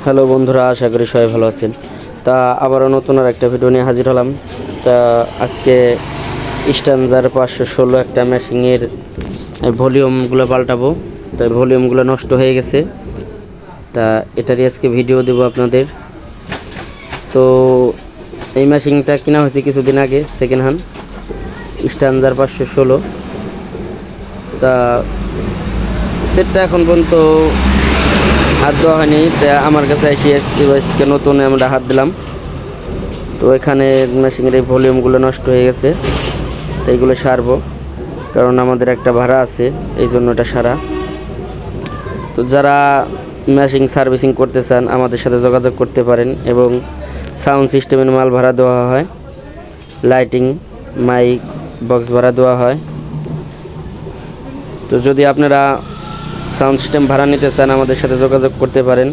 Hello বন্ধুরা, আশা করি সবাই ভালো আছেন। তা আবারও নতুন আর একটা ভিডিও নিয়ে হাজির হলাম। তা আজকে স্ট্যান্ডার 516 একটা মেশিনের ভলিউমগুলো পাল্টাবো। তাই ভলিউমগুলো নষ্ট হয়ে গেছে, তা এটারই আজকে ভিডিও দেব আপনাদের। তো এই মেশিনটা কেনা হয়েছে কিছুদিন আগে, সেকেন্ড হ্যান্ড স্ট্যান্ডার 516। তা সেটটা এখন পর্যন্ত হাত দেওয়া হয়নি, তা আমার কাছে এসে নতুন আমরা হাত দিলাম। তো এখানে মেশিনের এই ভলিউমগুলো নষ্ট হয়ে গেছে, তো এইগুলো সারবো, কারণ আমাদের একটা ভাড়া আছে, এই জন্য এটা সারা। তো যারা মেশিন সার্ভিসিং করতে চান আমাদের সাথে যোগাযোগ করতে পারেন, এবং সাউন্ড সিস্টেমের মাল ভাড়া দেওয়া হয়, লাইটিং মাইক বক্স ভাড়া দেওয়া হয়। তো যদি আপনারা সাউন্ড সিস্টেম ভাড়া নিতে চান আমাদের সাথে যোগাযোগ করতে পারেন।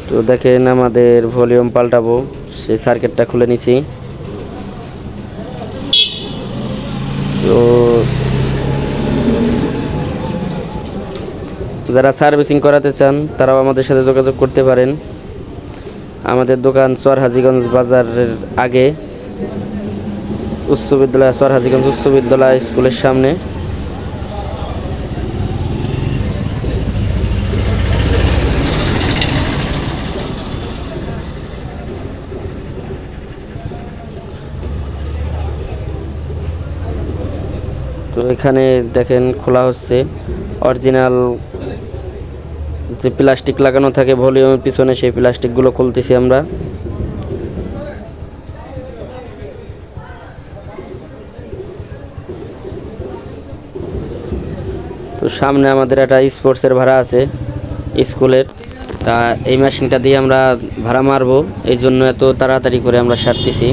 তো দেখেন আমাদের ভলিউম পাল্টাবো, সেই সার্কিটটা খুলে নিছি। তো যারা সার্ভিসিং করাতে চান তারাও আমাদের সাথে যোগাযোগ করতে পারেন। আমাদের দোকান চরহাজিগঞ্জ বাজারের আগে, উচ্চ বিদ্যালয়, চরহাজিগঞ্জ উচ্চ বিদ্যালয় স্কুলের সামনে। তো এখানে দেখেন খোলা হচ্ছে, অরিজিনাল যে প্লাস্টিক লাগানো থাকে ভলিউমের পিছনে, সেই প্লাস্টিকগুলো খুলতেছি আমরা। তো সামনে আমাদের একটা স্পোর্টসের ভাড়া আছে স্কুলের, তা এই মেশিনটা দিয়ে আমরা ভাড়া মারবো, এই জন্য এত তাড়াতাড়ি করে আমরা সারতেছি।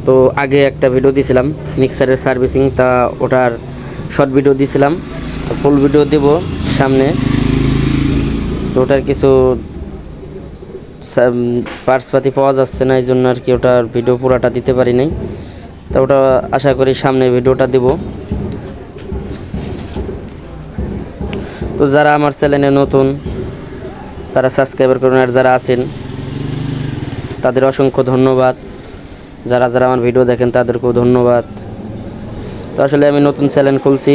তো আগে একটা ভিডিও দিয়েছিলাম মিক্সারের সার্ভিসিং, তা ওটার শর্ট ভিডিও দিয়েছিলাম, ফুল ভিডিও দেব সামনে। তো ওটার কিছু পার্টসপাতি পাওয়া যাচ্ছে না, এই জন্য আর কি ওটার ভিডিও পুরাটা দিতে পারি নাই। তা ওটা আশা করি সামনে ভিডিওটা দেব। তো যারা আমার চ্যানেলে নতুন তারা সাবস্ক্রাইবার করুন, আর যারা আছেন তাদের অসংখ্য ধন্যবাদ। যারা যারা আমার ভিডিও দেখেন তাদেরকেও ধন্যবাদ। তো আসলে আমি নতুন চ্যানেল খুলছি,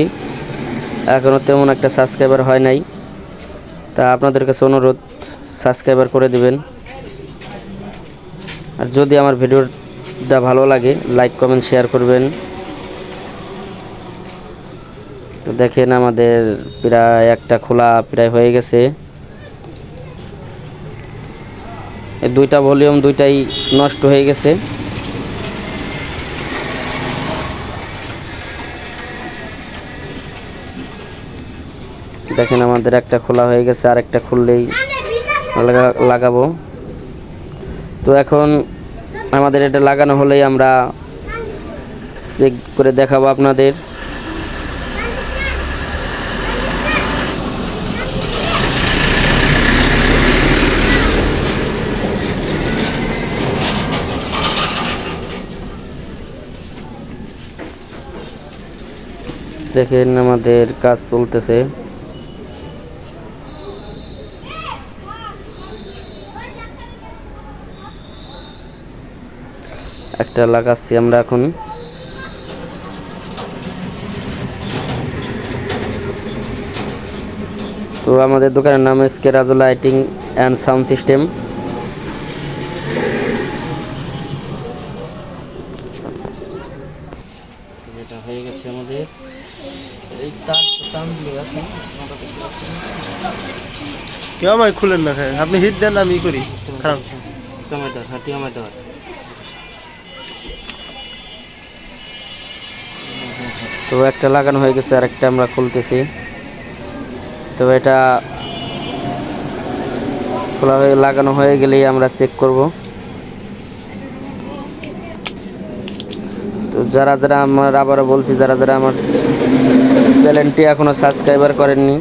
এখনও তেমন একটা সাবস্ক্রাইবার হয় নাই, তা আপনাদের কাছে অনুরোধ সাবস্ক্রাইবার করে দিবেন। আর যদি আমার ভিডিওটা ভালো লাগে লাইক কমেন্ট শেয়ার করবেন। তো দেখেন আমাদের প্রায় একটা খোলা প্রায় হয়ে গেছে, এই দুইটা ভলিউম দুইটাই নষ্ট হয়ে গেছে। দেখেন আমাদের একটা খোলা হয়ে গেছে, আর একটা খুললেই লাগাবো। তো এখন আমাদের এটা লাগানো হলেই আমরা চেক করে দেখাবো আপনাদের। দেখেন আমাদের কাজ চলতেছে। একটা লাগাচ্ছি আমরা এখন। তো আমাদের দোকানের নাম SK Raju lighting and sound system. এটা হয়ে গেছে আমাদের, এই কেউ আমায় খুলেন না, খায় আপনি হিট দেন আমি করি খারাপ। টমেটো, হ্যাঁ টমেটো। তো একটা লাগানো হয়ে গেছে, আর একটা আমরা খুলতেছি। তো এটা খোলা হয়ে লাগানো হয়ে গেলেই আমরা চেক করব। তো যারা যারা আমার, আবারও বলছি, যারা যারা আমার চ্যানেলটি এখনও সাবস্ক্রাইবার করেননি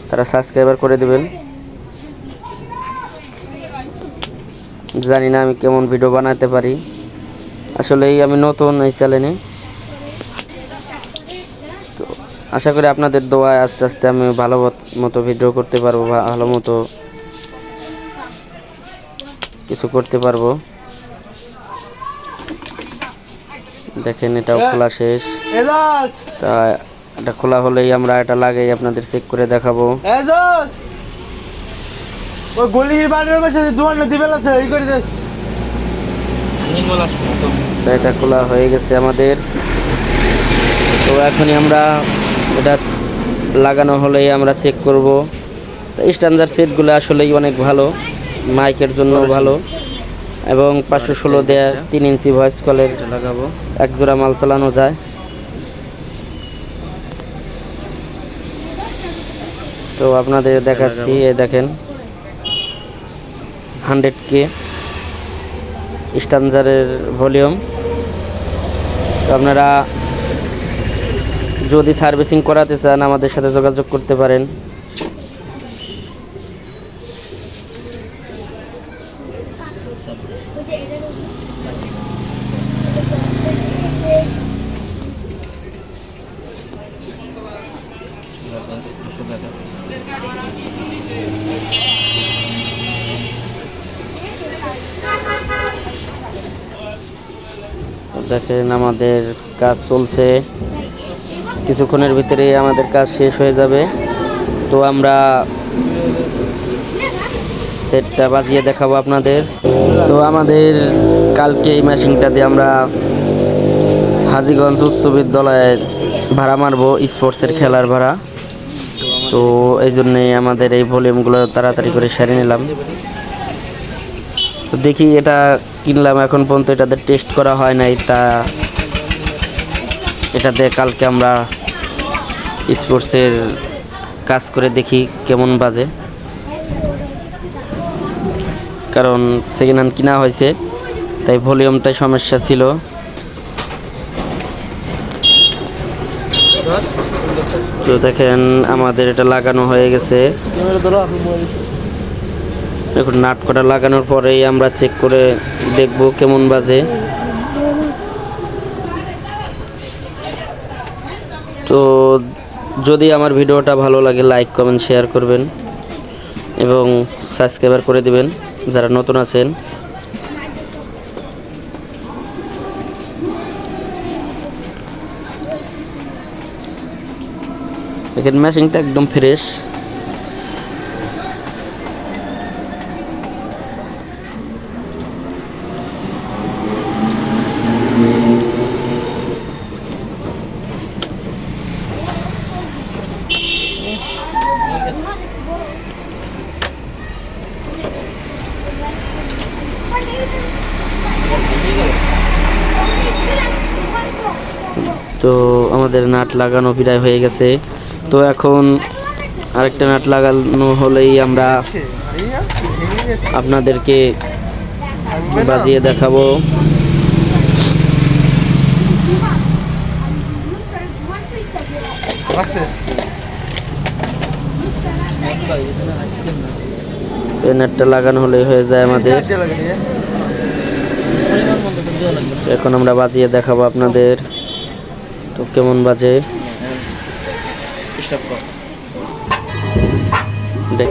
তারা সাবস্ক্রাইবার করে দেবেন। জানি না আমি কেমন ভিডিও বানাতে পারি, আসলেই আমি নতুন এই চ্যানেলে, তো আশা করি আপনাদের দোয়ায় আস্তে আস্তে আমি ভালো মতো ভিডিও করতে পারবো, ভালো মতো কিছু করতে পারবো। দেখেন এটাও খোলা শেষ, তা এটা খোলা হলেই আমরা এটা লাগাই আপনাদের চেক করে দেখাবো। তা এটা খোলা হয়ে গেছে আমাদের। তো এখনই আমরা এটা লাগানো হলেই আমরা চেক করব। স্ট্যান্ডার্ড সেটগুলো আসলেই অনেক ভালো, মাইকের জন্য ভালো, এবং 516 দেয়া 3 ইঞ্চি ভয়েস কলের লাগাবো, এক জোড়া মাল চালানো যায়। তো আপনাদের দেখাচ্ছি, এই দেখেন 100K স্ট্যান্ডার্ডের ভলিউম। তো আপনারা যদি সার্ভিসিং করাতে চান আমাদের সাথে যোগাযোগ করতে পারেন। দেখেন আমাদের কাজ চলছে, কিছুক্ষণের ভিতরে আমাদের কাজ শেষ হয়ে যাবে। তো আমরা সেটটা বাজিয়ে দেখাবো আপনাদের। তো আমাদের কালকে এই মেশিনটা দিয়ে আমরা হাজীগঞ্জ উচ্চ বিদ্যালয়ের ভাড়া মারবো, স্পোর্টসের খেলার ভাড়া। তো এই জন্যে আমাদের এই ভলিউমগুলো তাড়াতাড়ি করে সেরে নিলাম। তো দেখি, এটা কিনলাম, এখন পর্যন্ত এটাতে টেস্ট করা হয় নাই, তা এটাতে কালকে আমরা স্পোর্টসের কাজ করে দেখি কেমন বাজে, কারণ সেকেন্ড হ্যান্ড কিনা হয়েছে তাই ভলিউমটাই সমস্যা ছিল। তো দেখেন আমাদের এটা লাগানো হয়ে গেছে। এখন নাট কটা লাগানোর পরেই আমরা চেক করে দেখব কেমন বাজে। তো যদি আমার ভিডিওটা ভালো লাগে লাইক কমেন্ট শেয়ার করবেন এবং সাবস্ক্রাইবার করে দিবেন যারা নতুন আছেন। দেখেন মেশিনটা একদম ফ্রেশ। তো আমাদের নাট লাগানো প্রায় হয়ে গেছে। তো এখন আরেকটা নাট লাগানো হলেই আমরা আপনাদেরকে বাজিয়ে দেখাবো। এই নাটটা লাগানো হলেই হয়ে যায় আমাদের। এখন আমরা বাজিয়ে দেখাবো আপনাদের, তো কেমন বাজে দেখ।